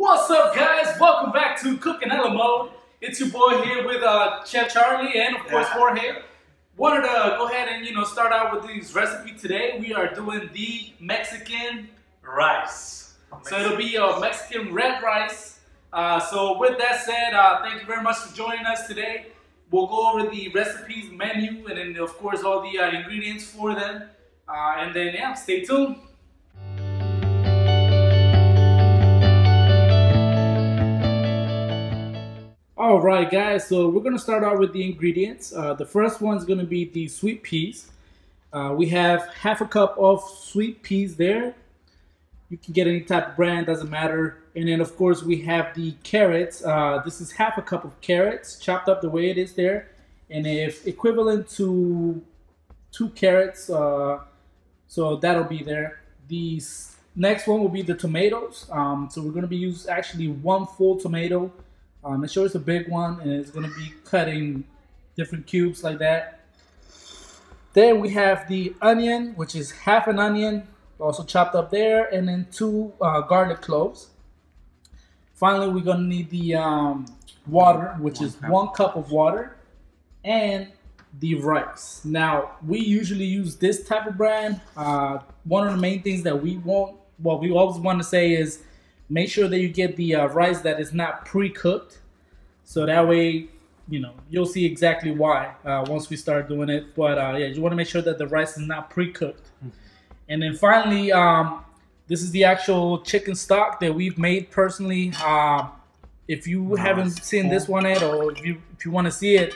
What's up, guys? Welcome back to Cooking Hella Mode. It's your boy here with Chef Charlie and of course Jorge. Wanted to go ahead and start out with these recipes today. We are doing the Mexican rice. So it'll be Mexican red rice. So with that said, thank you very much for joining us today. We'll go over the recipes, menu, and then of course all the ingredients for them. And then yeah, stay tuned. Alright guys, so we're going to start out with the ingredients. The first one is going to be the sweet peas. We have half a cup of sweet peas there. You can get any type of brand, doesn't matter. And then of course we have the carrots. This is half a cup of carrots, chopped up the way it is there. And if equivalent to 2 carrots, so that'll be there. The next one will be the tomatoes. So we're going to be using actually 1 full tomato. Make sure it's a big one, and it's going to be cut in different cubes like that. Then we have the onion, which is half an onion, also chopped up there, and then 2 garlic cloves. Finally, we're going to need the water, which is 1 cup of water, and the rice. Now, we usually use this type of brand. One of the main things that we always want to say is, make sure that you get the rice that is not pre-cooked. So that way, you'll see exactly why once we start doing it. But yeah, you want to make sure that the rice is not pre-cooked. And then finally, this is the actual chicken stock that we've made personally. If you haven't seen this one yet, or if you want to see it,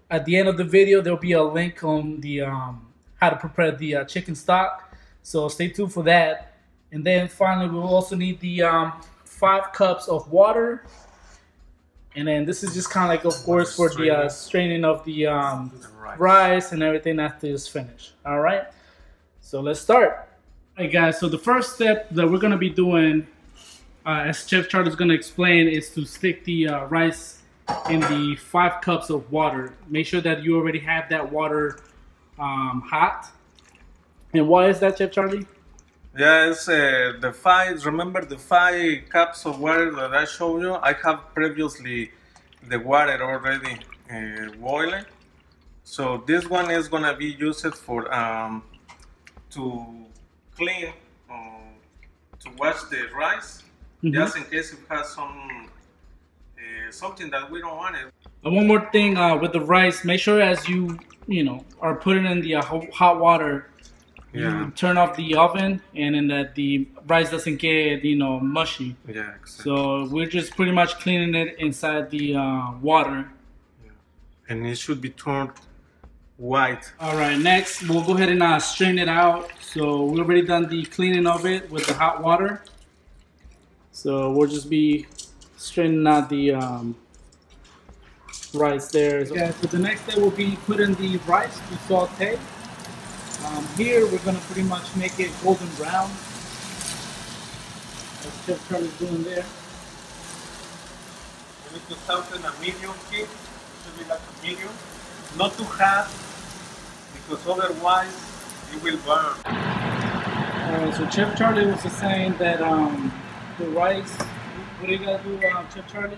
at the end of the video, there'll be a link on the how to prepare the chicken stock. So stay tuned for that. And then finally, we'll also need the 5 cups of water. And then this is just kind of like, of course, for the straining of the rice and everything after it's finished. All right, so let's start. All right, guys, so the first step that we're going to be doing, as Chef Charlie is going to explain, is to stick the rice in the 5 cups of water. Make sure that you already have that water hot. And why is that, Chef Charlie? Yes, remember the 5 cups of water that I showed you? I have previously the water already boiling. So this one is gonna be used for to clean, to wash the rice, just in case it has some something that we don't want it. And one more thing with the rice, make sure as you are putting in the hot water, you turn off the oven, and then that the rice doesn't get mushy. Yeah, exactly. So we're just pretty much cleaning it inside the water. Yeah. And it should be turned white. All right, next we'll go ahead and strain it out. So we already done the cleaning of it with the hot water. So we'll just be straining out the rice there. Yeah, so the next step will be putting the rice to saute. Here we're going to pretty much make it golden brown, as Chef Charlie's doing there. You need to saute in a medium heat. It should be like a medium, not too hot, because otherwise it will burn. Alright, so Chef Charlie was just saying that the rice, what do you gotta do, Chef Charlie?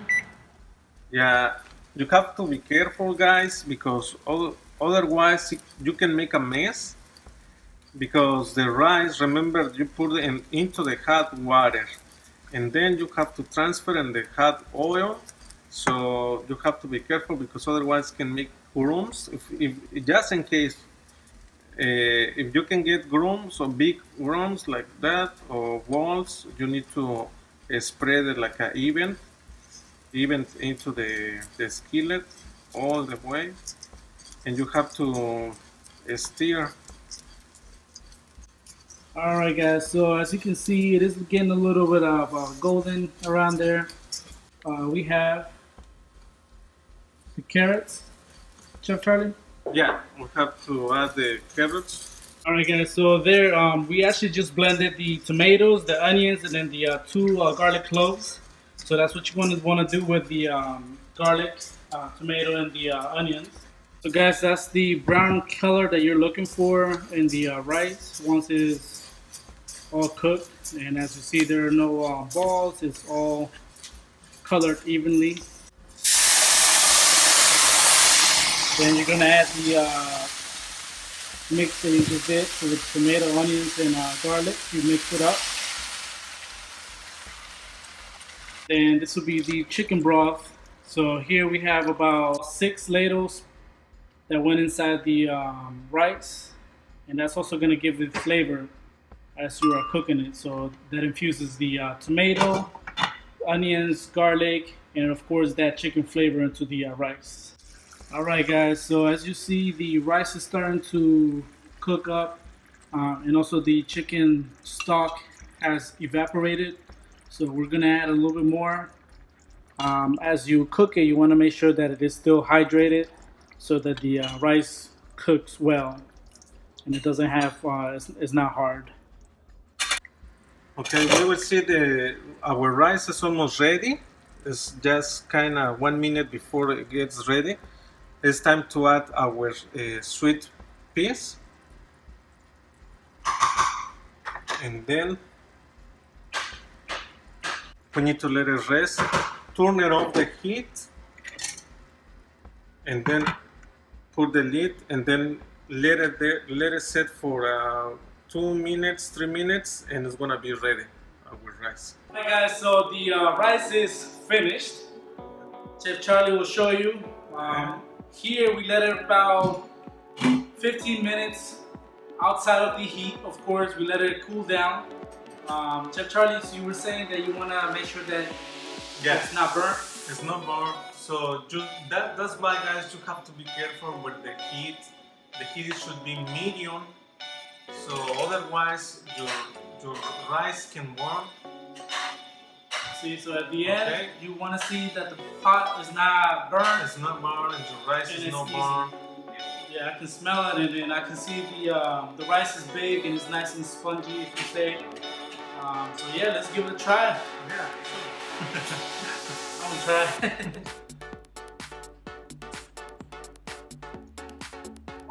Yeah, you have to be careful, guys, because otherwise you can make a mess. Because the rice, remember, you put it into the hot water, and then you have to transfer in the hot oil. So you have to be careful, because otherwise it can make grooms. If just in case, if you can get grooms or big grooms like that, or balls, you need to spread it like an even into the skillet all the way, and you have to stir. Alright guys, so as you can see, it is getting a little bit of golden around there. We have the carrots. Chef Charlie? Yeah, we have to add the carrots. Alright guys, so there we actually just blended the tomatoes, the onions, and then the 2 garlic cloves. So that's what you want to do with the garlic, tomato, and the onions. So guys, that's the brown color that you're looking for in the rice once it is all cooked. And as you see, there are no balls. It's all colored evenly. Then you're gonna add the mix that you just did, so with tomato, onions, and garlic. You mix it up. Then this will be the chicken broth. So here we have about 6 ladles that went inside the rice, and that's also gonna give it flavor as you are cooking it. So that infuses the tomato, onions, garlic, and of course that chicken flavor into the rice. Alright guys, so as you see, the rice is starting to cook up, and also the chicken stock has evaporated. So we're gonna add a little bit more. As you cook it, you want to make sure that it is still hydrated so that the rice cooks well and it doesn't have, it's not hard. Okay, we will see our rice is almost ready. It's just kind of 1 minute before it gets ready. It's time to add our sweet peas, and then we need to let it rest. Turn it off the heat, and then put the lid, and then let it set for 2 minutes, 3 minutes, and it's gonna be ready. Our rice. Hi guys, so the rice is finished. Chef Charlie will show you. Here we let it about 15 minutes outside of the heat. Of course, we let it cool down. Chef Charlie, so you were saying that you want to make sure that it's not burnt? It's not burnt. So that's why, guys, you have to be careful with the heat. The heat should be medium. So otherwise, your rice can burn. See, so at the end, you want to see that the pot is not burnt. It's not burnt, and your rice is not burnt. Yeah, I can smell it, and then I can see the rice is big and it's nice and spongy, if you say. So yeah, let's give it a try. Yeah, sure. I'm gonna try.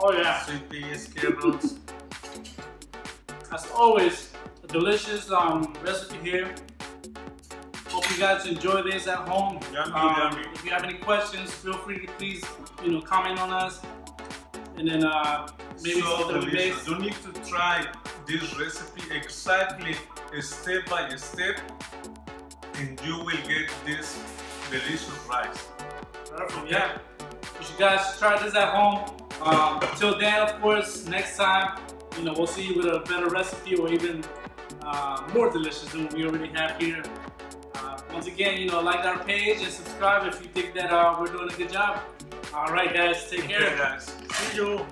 Oh yeah. Sweet peas, carrots. As always, a delicious recipe here. Hope you guys enjoy this at home. Yummy. If you have any questions, feel free to please, comment on us, and then maybe so something delicious. You need to try this recipe exactly step by step, and you will get this delicious rice. Perfect. Okay. Yeah. You should guys try this at home. Till then, of course, next time, we'll see you with a better recipe or even more delicious than what we already have here. Once again, like our page and subscribe if you think that we're doing a good job. All right, guys, take care. Okay, guys. See you.